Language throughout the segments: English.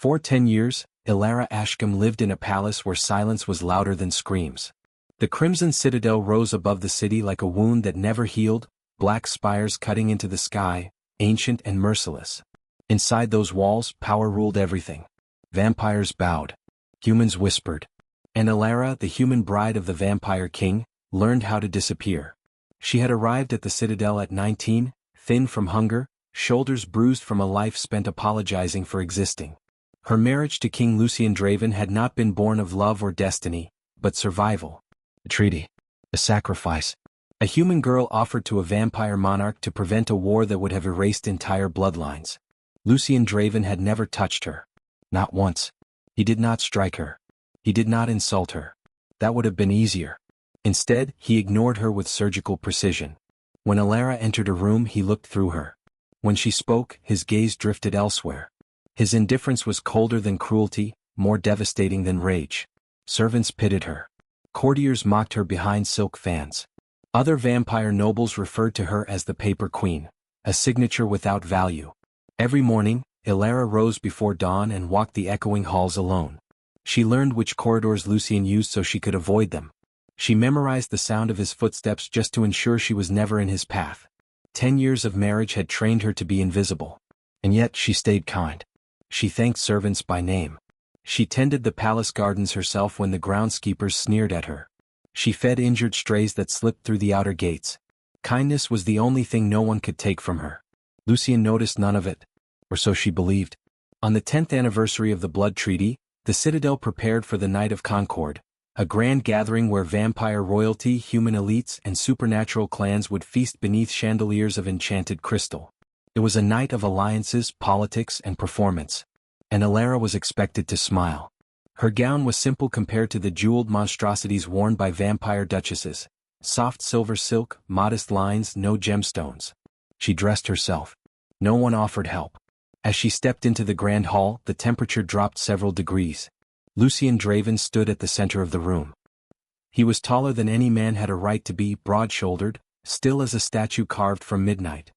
For 10 years, Elara Ashcombe lived in a palace where silence was louder than screams. The Crimson Citadel rose above the city like a wound that never healed, black spires cutting into the sky, ancient and merciless. Inside those walls, power ruled everything. Vampires bowed. Humans whispered. And Elara, the human bride of the Vampire King, learned how to disappear. She had arrived at the Citadel at 19, thin from hunger, shoulders bruised from a life spent apologizing for existing. Her marriage to King Lucien Draven had not been born of love or destiny, but survival. A treaty. A sacrifice. A human girl offered to a vampire monarch to prevent a war that would have erased entire bloodlines. Lucien Draven had never touched her. Not once. He did not strike her. He did not insult her. That would have been easier. Instead, he ignored her with surgical precision. When Elara entered a room, he looked through her. When she spoke, his gaze drifted elsewhere. His indifference was colder than cruelty, more devastating than rage. Servants pitied her. Courtiers mocked her behind silk fans. Other vampire nobles referred to her as the Paper Queen, a signature without value. Every morning, Elara rose before dawn and walked the echoing halls alone. She learned which corridors Lucien used so she could avoid them. She memorized the sound of his footsteps just to ensure she was never in his path. 10 years of marriage had trained her to be invisible. And yet she stayed kind. She thanked servants by name. She tended the palace gardens herself when the groundskeepers sneered at her. She fed injured strays that slipped through the outer gates. Kindness was the only thing no one could take from her. Lucien noticed none of it. Or so she believed. On the 10th anniversary of the Blood Treaty, the Citadel prepared for the Night of Concord, a grand gathering where vampire royalty, human elites, and supernatural clans would feast beneath chandeliers of enchanted crystal. It was a night of alliances, politics, and performance. And Elara was expected to smile. Her gown was simple compared to the jeweled monstrosities worn by vampire duchesses. Soft silver silk, modest lines, no gemstones. She dressed herself. No one offered help. As she stepped into the grand hall, the temperature dropped several degrees. Lucien Draven stood at the center of the room. He was taller than any man had a right to be, broad-shouldered, still as a statue carved from midnight.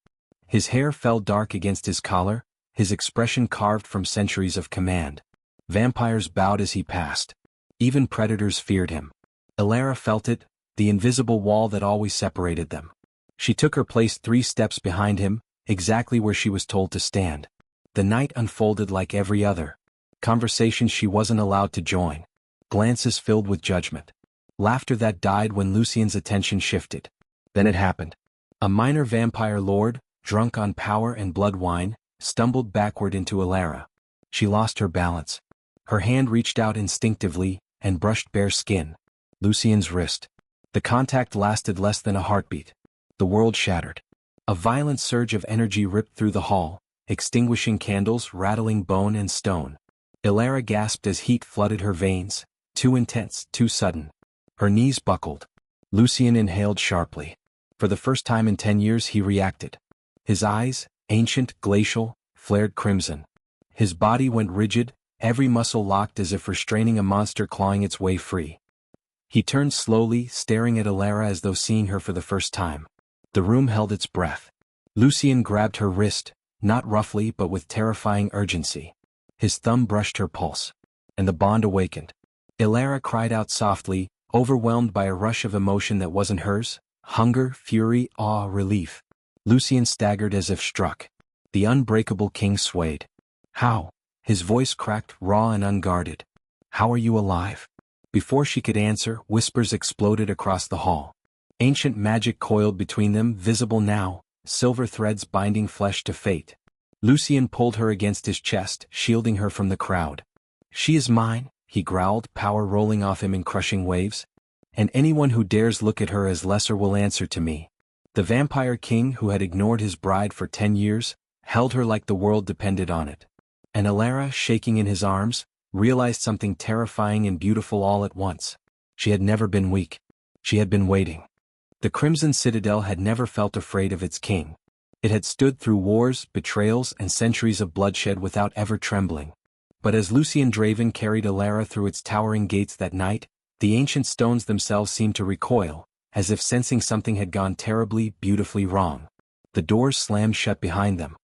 His hair fell dark against his collar, his expression carved from centuries of command. Vampires bowed as he passed. Even predators feared him. Elara felt it, the invisible wall that always separated them. She took her place 3 steps behind him, exactly where she was told to stand. The night unfolded like every other. Conversations she wasn't allowed to join. Glances filled with judgment. Laughter that died when Lucien's attention shifted. Then it happened. A minor vampire lord, drunk on power and blood wine, stumbled backward into Elara. She lost her balance. Her hand reached out instinctively and brushed bare skin. Lucien's wrist. The contact lasted less than a heartbeat. The world shattered. A violent surge of energy ripped through the hall, extinguishing candles, rattling bone and stone. Elara gasped as heat flooded her veins, too intense, too sudden. Her knees buckled. Lucien inhaled sharply. For the first time in 10 years he reacted. His eyes, ancient, glacial, flared crimson. His body went rigid, every muscle locked as if restraining a monster clawing its way free. He turned slowly, staring at Elara as though seeing her for the first time. The room held its breath. Lucien grabbed her wrist, not roughly but with terrifying urgency. His thumb brushed her pulse. And the bond awakened. Elara cried out softly, overwhelmed by a rush of emotion that wasn't hers. Hunger, fury, awe, relief. Lucien staggered as if struck. The unbreakable king swayed. How? His voice cracked, raw and unguarded. How are you alive? Before she could answer, whispers exploded across the hall. Ancient magic coiled between them, visible now, silver threads binding flesh to fate. Lucien pulled her against his chest, shielding her from the crowd. She is mine, he growled, power rolling off him in crushing waves. And anyone who dares look at her as lesser will answer to me. The vampire king, who had ignored his bride for 10 years, held her like the world depended on it. And Elara, shaking in his arms, realized something terrifying and beautiful all at once. She had never been weak. She had been waiting. The Crimson Citadel had never felt afraid of its king. It had stood through wars, betrayals, and centuries of bloodshed without ever trembling. But as Lucien Draven carried Elara through its towering gates that night, the ancient stones themselves seemed to recoil, as if sensing something had gone terribly, beautifully wrong. The doors slammed shut behind them.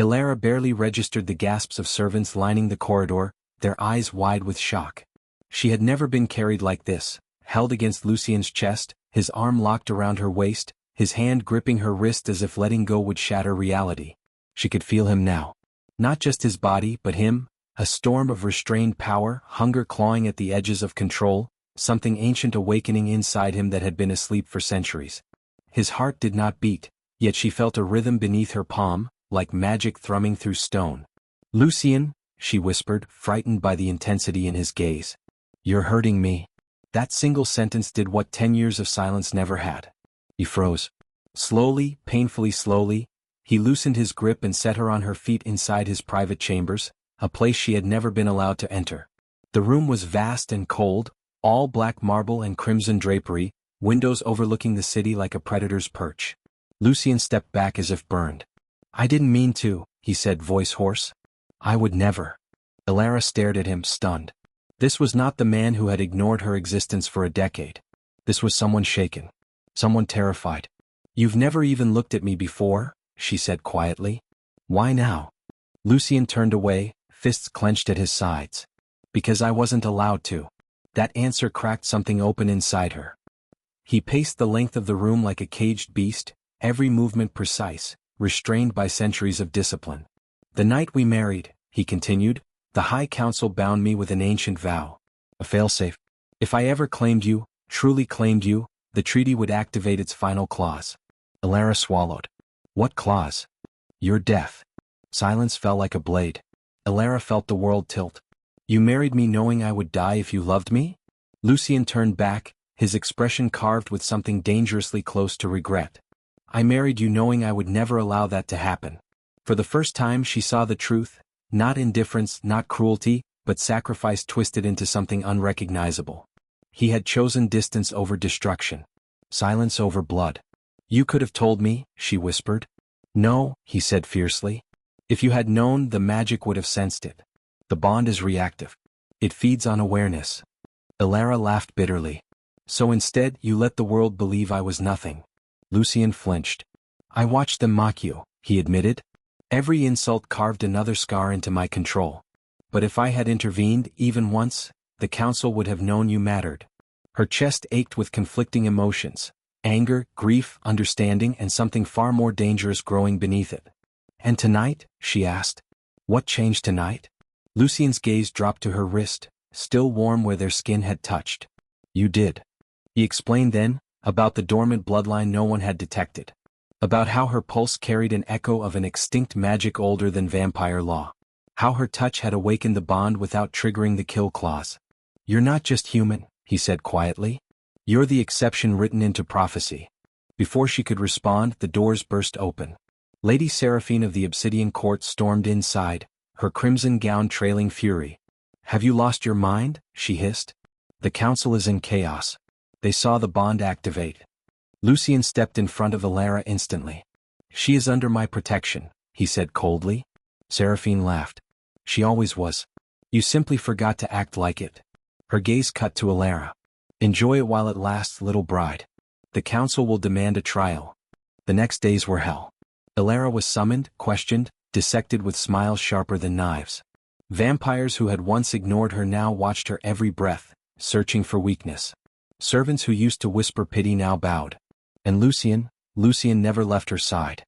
Elara barely registered the gasps of servants lining the corridor, their eyes wide with shock. She had never been carried like this, held against Lucien's chest, his arm locked around her waist, his hand gripping her wrist as if letting go would shatter reality. She could feel him now. Not just his body but him, a storm of restrained power, hunger clawing at the edges of control, something ancient awakening inside him that had been asleep for centuries. His heart did not beat, yet she felt a rhythm beneath her palm, like magic thrumming through stone. "Lucien," she whispered, frightened by the intensity in his gaze. "You're hurting me." That single sentence did what 10 years of silence never had. He froze. Slowly, painfully slowly, he loosened his grip and set her on her feet inside his private chambers, a place she had never been allowed to enter. The room was vast and cold, all black marble and crimson drapery, windows overlooking the city like a predator's perch. Lucien stepped back as if burned. "I didn't mean to," he said, voice hoarse. "I would never." Elara stared at him, stunned. This was not the man who had ignored her existence for a decade. This was someone shaken. Someone terrified. "You've never even looked at me before," she said quietly. "Why now?" Lucien turned away, fists clenched at his sides. "Because I wasn't allowed to." That answer cracked something open inside her. He paced the length of the room like a caged beast, every movement precise, restrained by centuries of discipline. "The night we married," he continued, "the High Council bound me with an ancient vow. A failsafe. If I ever claimed you, truly claimed you, the treaty would activate its final clause." Elara swallowed. "What clause?" "Your death." Silence fell like a blade. Elara felt the world tilt. "You married me knowing I would die if you loved me?" Lucien turned back, his expression carved with something dangerously close to regret. "I married you knowing I would never allow that to happen." For the first time she saw the truth, not indifference, not cruelty, but sacrifice twisted into something unrecognizable. He had chosen distance over destruction. Silence over blood. "You could have told me," she whispered. "No," he said fiercely. "If you had known, the magic would have sensed it. The bond is reactive. It feeds on awareness." Elara laughed bitterly. "So instead, you let the world believe I was nothing." Lucien flinched. "I watched them mock you," he admitted. "Every insult carved another scar into my control. But if I had intervened, even once, the council would have known you mattered." Her chest ached with conflicting emotions. Anger, grief, understanding, and something far more dangerous growing beneath it. "And tonight?" she asked. "What changed tonight?" Lucien's gaze dropped to her wrist, still warm where their skin had touched. "You did." He explained then, about the dormant bloodline no one had detected. About how her pulse carried an echo of an extinct magic older than vampire law. How her touch had awakened the bond without triggering the kill clause. "You're not just human," he said quietly. "You're the exception written into prophecy." Before she could respond, the doors burst open. Lady Seraphine of the Obsidian Court stormed inside, her crimson gown trailing fury. "Have you lost your mind?" she hissed. "The council is in chaos. They saw the bond activate." Lucien stepped in front of Elara instantly. "She is under my protection," he said coldly. Seraphine laughed. "She always was. You simply forgot to act like it." Her gaze cut to Elara. "Enjoy it while it lasts, little bride. The council will demand a trial." The next days were hell. Elara was summoned, questioned, dissected with smiles sharper than knives. Vampires who had once ignored her now watched her every breath, searching for weakness. Servants who used to whisper pity now bowed. And Lucien never left her side.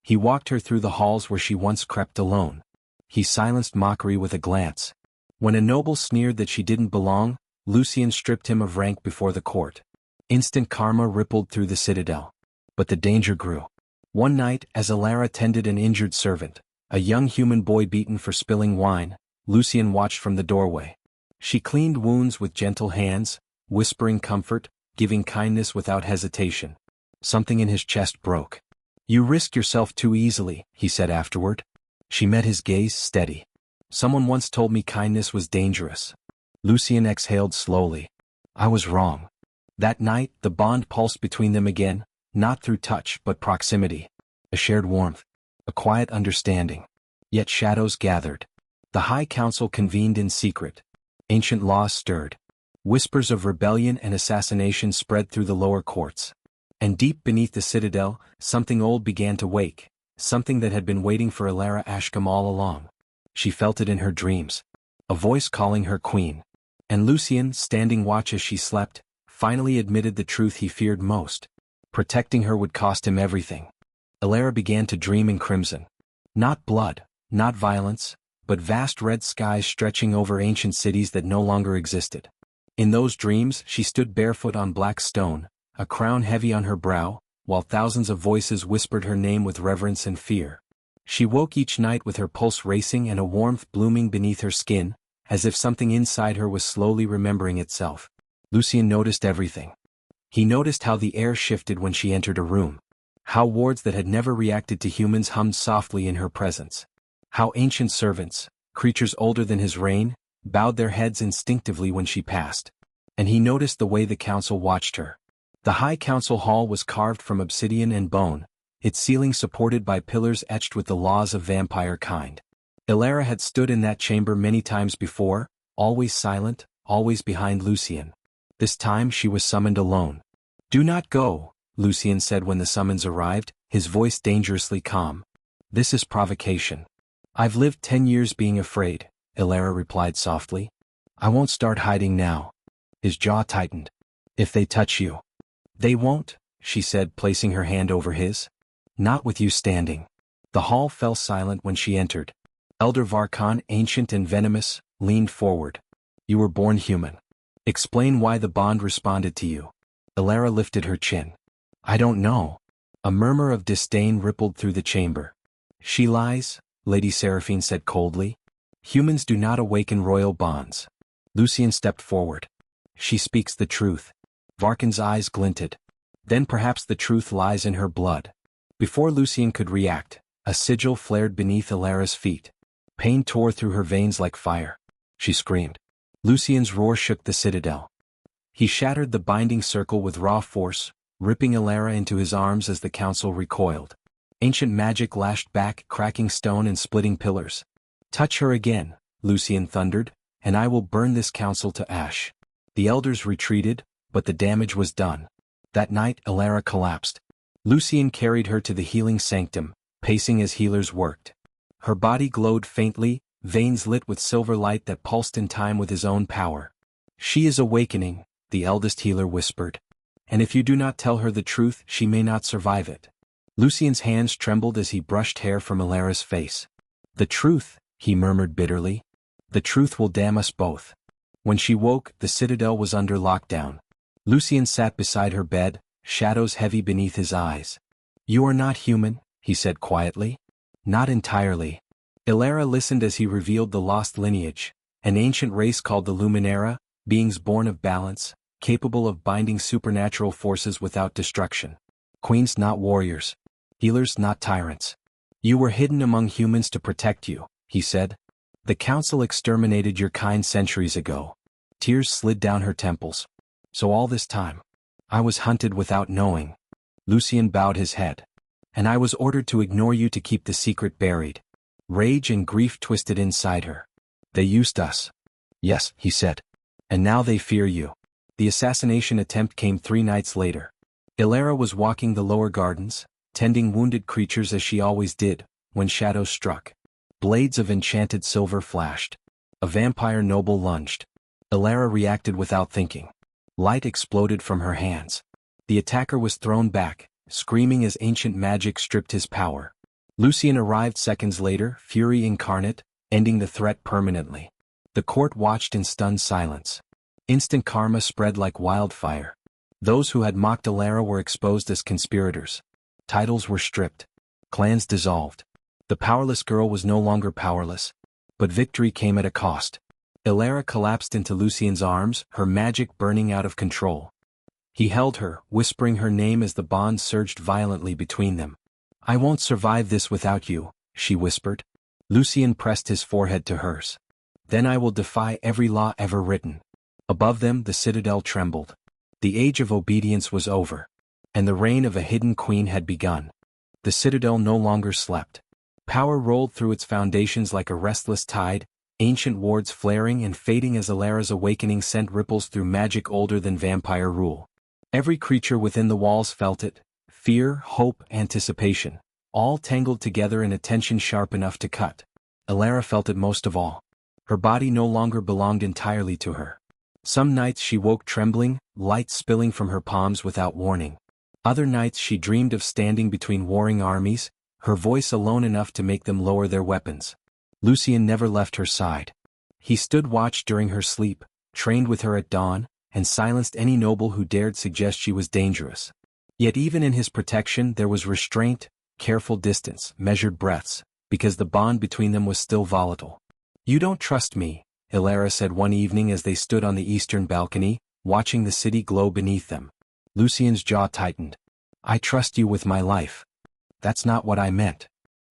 He walked her through the halls where she once crept alone. He silenced mockery with a glance. When a noble sneered that she didn't belong, Lucien stripped him of rank before the court. Instant karma rippled through the citadel. But the danger grew. One night, as Elara tended an injured servant, a young human boy beaten for spilling wine, Lucien watched from the doorway. She cleaned wounds with gentle hands, whispering comfort, giving kindness without hesitation. Something in his chest broke. "You risk yourself too easily," he said afterward. She met his gaze steady. "Someone once told me kindness was dangerous." Lucien exhaled slowly. "I was wrong." That night, the bond pulsed between them again, not through touch but proximity. A shared warmth. A quiet understanding. Yet shadows gathered. The High Council convened in secret. Ancient laws stirred. Whispers of rebellion and assassination spread through the lower courts. And deep beneath the citadel, something old began to wake, something that had been waiting for Elara Ashcombe all along. She felt it in her dreams. A voice calling her queen. And Lucien, standing watch as she slept, finally admitted the truth he feared most. Protecting her would cost him everything. Elara began to dream in crimson. Not blood, not violence, but vast red skies stretching over ancient cities that no longer existed. In those dreams she stood barefoot on black stone, a crown heavy on her brow, while thousands of voices whispered her name with reverence and fear. She woke each night with her pulse racing and a warmth blooming beneath her skin, as if something inside her was slowly remembering itself. Lucien noticed everything. He noticed how the air shifted when she entered a room. How wards that had never reacted to humans hummed softly in her presence. How ancient servants, creatures older than his reign, bowed their heads instinctively when she passed. And he noticed the way the council watched her. The high council hall was carved from obsidian and bone, its ceiling supported by pillars etched with the laws of vampire kind. Elara had stood in that chamber many times before, always silent, always behind Lucien. This time she was summoned alone. "Do not go," Lucien said when the summons arrived, his voice dangerously calm. "This is provocation." "I've lived 10 years being afraid," Elara replied softly. "I won't start hiding now." His jaw tightened. "If they touch you." "They won't," she said, placing her hand over his. "Not with you standing." The hall fell silent when she entered. Elder Varkan, ancient and venomous, leaned forward. "You were born human. Explain why the bond responded to you." Elara lifted her chin. "I don't know." A murmur of disdain rippled through the chamber. "She lies," Lady Seraphine said coldly. "Humans do not awaken royal bonds." Lucien stepped forward. "She speaks the truth." Varkan's eyes glinted. "Then perhaps the truth lies in her blood." Before Lucien could react, a sigil flared beneath Elara's feet. Pain tore through her veins like fire. She screamed. Lucien's roar shook the citadel. He shattered the binding circle with raw force, ripping Elara into his arms as the council recoiled. Ancient magic lashed back, cracking stone and splitting pillars. "Touch her again," Lucien thundered, "and I will burn this council to ash." The elders retreated, but the damage was done. That night Elara collapsed. Lucien carried her to the healing sanctum, pacing as healers worked. Her body glowed faintly, veins lit with silver light that pulsed in time with his own power. "She is awakening," the eldest healer whispered. "And if you do not tell her the truth, she may not survive it." Lucien's hands trembled as he brushed hair from Elara's face. "The truth," he murmured bitterly. "The truth will damn us both." When she woke, the citadel was under lockdown. Lucien sat beside her bed, shadows heavy beneath his eyes. "You are not human," he said quietly. "Not entirely." Elara listened as he revealed the lost lineage, an ancient race called the Luminera, beings born of balance, capable of binding supernatural forces without destruction. Queens not warriors. Healers not tyrants. "You were hidden among humans to protect you," he said. "The council exterminated your kind centuries ago." Tears slid down her temples. "So all this time, I was hunted without knowing." Lucien bowed his head. "And I was ordered to ignore you to keep the secret buried." Rage and grief twisted inside her. "They used us." "Yes," he said. "And now they fear you." The assassination attempt came 3 nights later. Elara was walking the lower gardens, tending wounded creatures as she always did, when shadows struck. Blades of enchanted silver flashed. A vampire noble lunged. Elara reacted without thinking. Light exploded from her hands. The attacker was thrown back, screaming as ancient magic stripped his power. Lucien arrived seconds later, fury incarnate, ending the threat permanently. The court watched in stunned silence. Instant karma spread like wildfire. Those who had mocked Elara were exposed as conspirators. Titles were stripped. Clans dissolved. The powerless girl was no longer powerless. But victory came at a cost. Elara collapsed into Lucien's arms, her magic burning out of control. He held her, whispering her name as the bond surged violently between them. "I won't survive this without you," she whispered. Lucien pressed his forehead to hers. "Then I will defy every law ever written." Above them the citadel trembled. The age of obedience was over. And the reign of a hidden queen had begun. The citadel no longer slept. Power rolled through its foundations like a restless tide, ancient wards flaring and fading as Elara's awakening sent ripples through magic older than vampire rule. Every creature within the walls felt it, fear, hope, anticipation, all tangled together in a tension sharp enough to cut. Elara felt it most of all. Her body no longer belonged entirely to her. Some nights she woke trembling, light spilling from her palms without warning. Other nights she dreamed of standing between warring armies, her voice alone enough to make them lower their weapons. Lucien never left her side. He stood watch during her sleep, trained with her at dawn, and silenced any noble who dared suggest she was dangerous. Yet even in his protection there was restraint, careful distance, measured breaths, because the bond between them was still volatile. "You don't trust me," Elara said one evening as they stood on the eastern balcony, watching the city glow beneath them. Lucien's jaw tightened. "I trust you with my life." "That's not what I meant."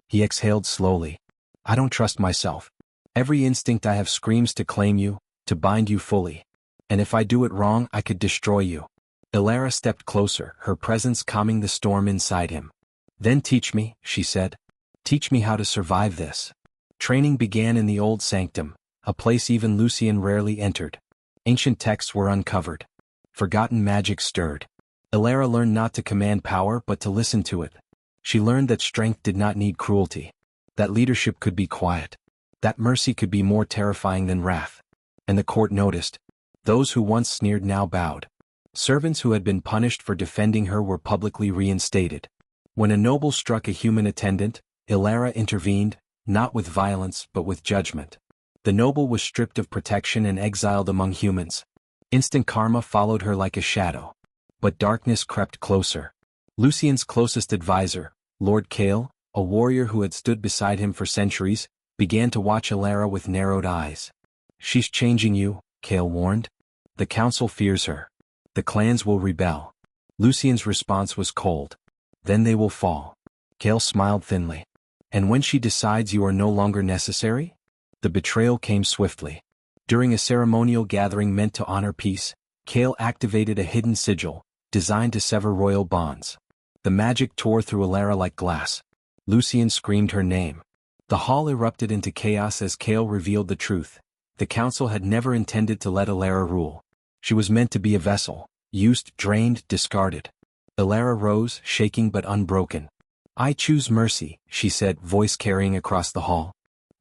He exhaled slowly. "I don't trust myself. Every instinct I have screams to claim you, to bind you fully. And if I do it wrong I could destroy you." Elara stepped closer, her presence calming the storm inside him. "Then teach me," she said. "Teach me how to survive this." Training began in the old sanctum, a place even Lucien rarely entered. Ancient texts were uncovered. Forgotten magic stirred. Elara learned not to command power but to listen to it. She learned that strength did not need cruelty. That leadership could be quiet. That mercy could be more terrifying than wrath. And the court noticed. Those who once sneered now bowed. Servants who had been punished for defending her were publicly reinstated. When a noble struck a human attendant, Elara intervened, not with violence but with judgment. The noble was stripped of protection and exiled among humans. Instant karma followed her like a shadow. But darkness crept closer. Lucien's closest advisor, Lord Kale, a warrior who had stood beside him for centuries, began to watch Elara with narrowed eyes. "She's changing you," Kale warned. "The council fears her. The clans will rebel." Lucien's response was cold. "Then they will fall." Kale smiled thinly. "And when she decides you are no longer necessary?" The betrayal came swiftly. During a ceremonial gathering meant to honor peace, Kale activated a hidden sigil, designed to sever royal bonds. The magic tore through Elara like glass. Lucien screamed her name. The hall erupted into chaos as Kale revealed the truth. The council had never intended to let Elara rule. She was meant to be a vessel, used, drained, discarded. Elara rose, shaking but unbroken. "I choose mercy," she said, voice carrying across the hall.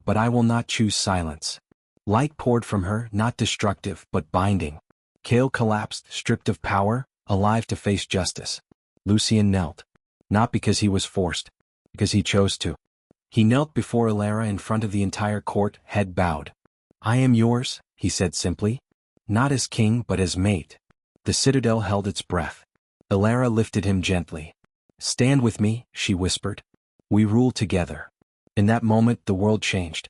"But I will not choose silence." Light poured from her, not destructive, but binding. Kale collapsed, stripped of power, alive to face justice. Lucien knelt. Not because he was forced. Because he chose to. He knelt before Elara in front of the entire court, head bowed. "I am yours," he said simply. "Not as king but as mate." The citadel held its breath. Elara lifted him gently. "Stand with me," she whispered. "We rule together." In that moment the world changed.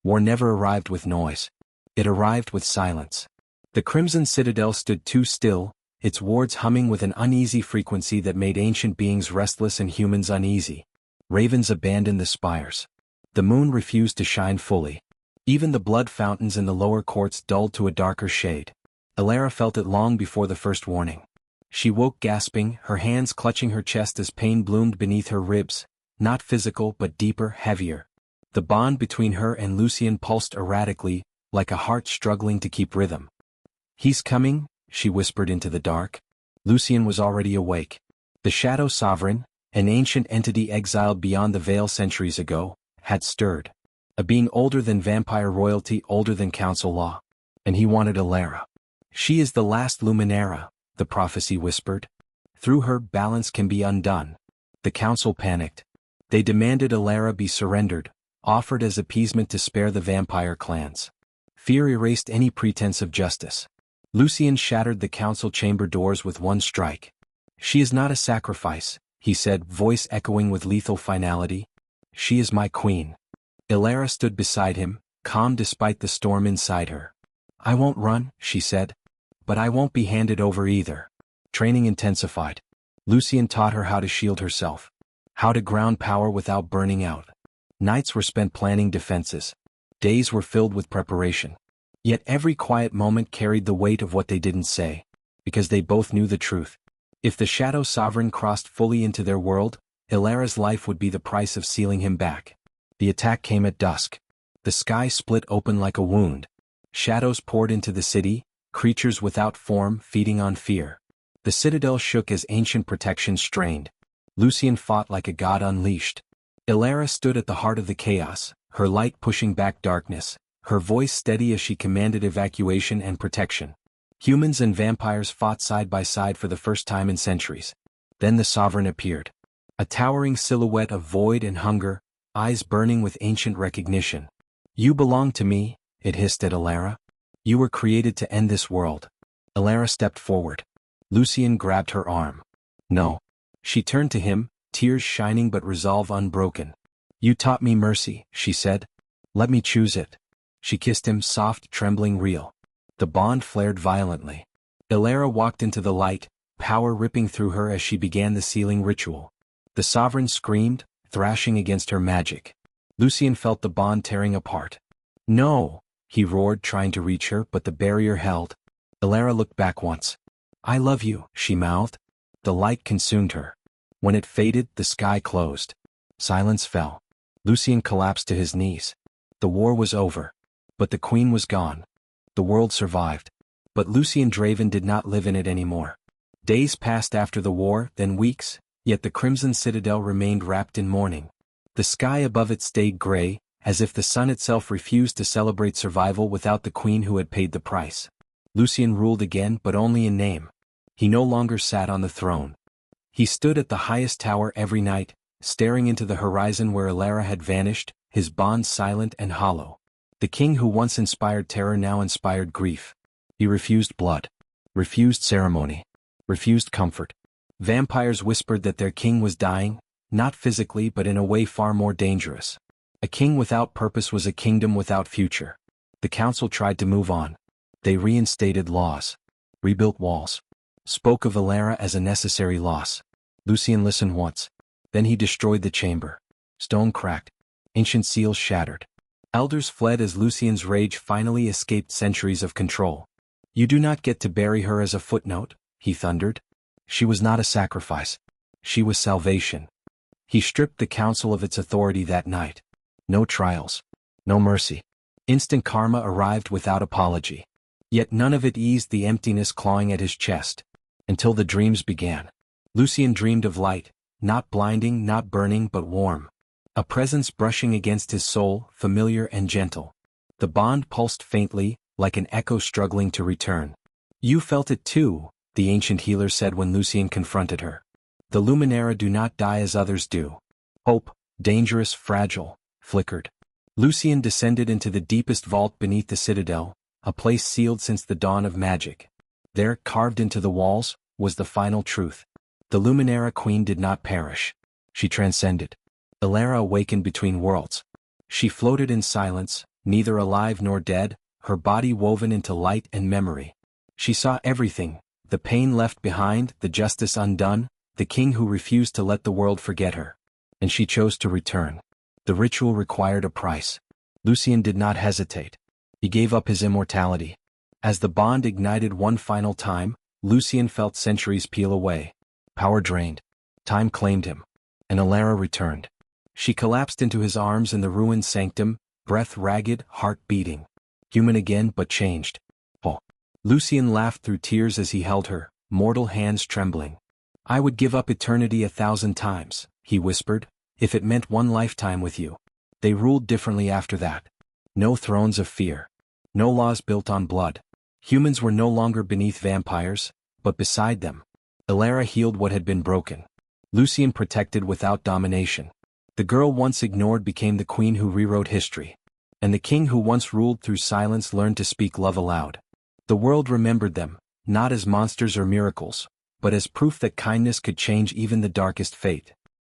War never arrived with noise. It arrived with silence. The Crimson Citadel stood too still, its wards humming with an uneasy frequency that made ancient beings restless and humans uneasy. Ravens abandoned the spires. The moon refused to shine fully. Even the blood fountains in the lower courts dulled to a darker shade. Elara felt it long before the first warning. She woke gasping, her hands clutching her chest as pain bloomed beneath her ribs, not physical but deeper, heavier. The bond between her and Lucien pulsed erratically, like a heart struggling to keep rhythm. "He's coming," she whispered into the dark. Lucien was already awake. The Shadow Sovereign, an ancient entity exiled beyond the Veil centuries ago, had stirred. A being older than vampire royalty, older than council law. And he wanted Elara. "She is the last Luminara," the prophecy whispered. "Through her, balance can be undone." The council panicked. They demanded Elara be surrendered, offered as appeasement to spare the vampire clans. Fear erased any pretense of justice. Lucien shattered the council chamber doors with one strike. "She is not a sacrifice," he said, voice echoing with lethal finality. "She is my queen." Elara stood beside him, calm despite the storm inside her. "I won't run," she said. "But I won't be handed over either." Training intensified. Lucien taught her how to shield herself. How to ground power without burning out. Nights were spent planning defenses. Days were filled with preparation. Yet every quiet moment carried the weight of what they didn't say. Because they both knew the truth. If the Shadow Sovereign crossed fully into their world, Elara's life would be the price of sealing him back. The attack came at dusk. The sky split open like a wound. Shadows poured into the city, creatures without form feeding on fear. The citadel shook as ancient protection strained. Lucien fought like a god unleashed. Elara stood at the heart of the chaos, her light pushing back darkness, her voice steady as she commanded evacuation and protection. Humans and vampires fought side by side for the first time in centuries. Then the sovereign appeared. A towering silhouette of void and hunger, eyes burning with ancient recognition. "You belong to me," it hissed at Elara. "You were created to end this world." Elara stepped forward. Lucien grabbed her arm. "No." She turned to him, tears shining but resolve unbroken. "You taught me mercy," she said. "Let me choose it." She kissed him, soft, trembling, real. The bond flared violently. Elara walked into the light, power ripping through her as she began the sealing ritual. The sovereign screamed, thrashing against her magic. Lucien felt the bond tearing apart. "No!" he roared, trying to reach her, but the barrier held. Elara looked back once. "I love you," she mouthed. The light consumed her. When it faded, the sky closed. Silence fell. Lucien collapsed to his knees. The war was over. But the queen was gone. The world survived. But Lucien Draven did not live in it anymore. Days passed after the war, then weeks, yet the Crimson Citadel remained wrapped in mourning. The sky above it stayed gray, as if the sun itself refused to celebrate survival without the queen who had paid the price. Lucien ruled again, but only in name. He no longer sat on the throne. He stood at the highest tower every night, staring into the horizon where Elara had vanished, his bond silent and hollow. The king who once inspired terror now inspired grief. He refused blood, refused ceremony, refused comfort. Vampires whispered that their king was dying, not physically but in a way far more dangerous. A king without purpose was a kingdom without future. The council tried to move on. They reinstated laws, rebuilt walls, spoke of Elara as a necessary loss. Lucien listened once. Then he destroyed the chamber. Stone cracked. Ancient seals shattered. Elders fled as Lucien's rage finally escaped centuries of control. "You do not get to bury her as a footnote," he thundered. She was not a sacrifice. She was salvation. He stripped the council of its authority that night. No trials. No mercy. Instant karma arrived without apology. Yet none of it eased the emptiness clawing at his chest. Until the dreams began. Lucien dreamed of light, not blinding, not burning, but warm. A presence brushing against his soul, familiar and gentle. The bond pulsed faintly, like an echo struggling to return. "You felt it too," the ancient healer said when Lucien confronted her. "The Luminera do not die as others do. Hope, dangerous, fragile, flickered." Lucien descended into the deepest vault beneath the citadel, a place sealed since the dawn of magic. There, carved into the walls, was the final truth. The Luminera queen did not perish. She transcended. Elara awakened between worlds. She floated in silence, neither alive nor dead, her body woven into light and memory. She saw everything, the pain left behind, the justice undone, the king who refused to let the world forget her. And she chose to return. The ritual required a price. Lucien did not hesitate. He gave up his immortality. As the bond ignited one final time, Lucien felt centuries peel away. Power drained. Time claimed him. And Elara returned. She collapsed into his arms in the ruined sanctum, breath ragged, heart beating. Human again but changed. Oh. Lucien laughed through tears as he held her, mortal hands trembling. "I would give up eternity 1,000 times, he whispered, "if it meant one lifetime with you." They ruled differently after that. No thrones of fear. No laws built on blood. Humans were no longer beneath vampires, but beside them. Elara healed what had been broken. Lucien protected without domination. The girl once ignored became the queen who rewrote history. And the king who once ruled through silence learned to speak love aloud. The world remembered them, not as monsters or miracles, but as proof that kindness could change even the darkest fate.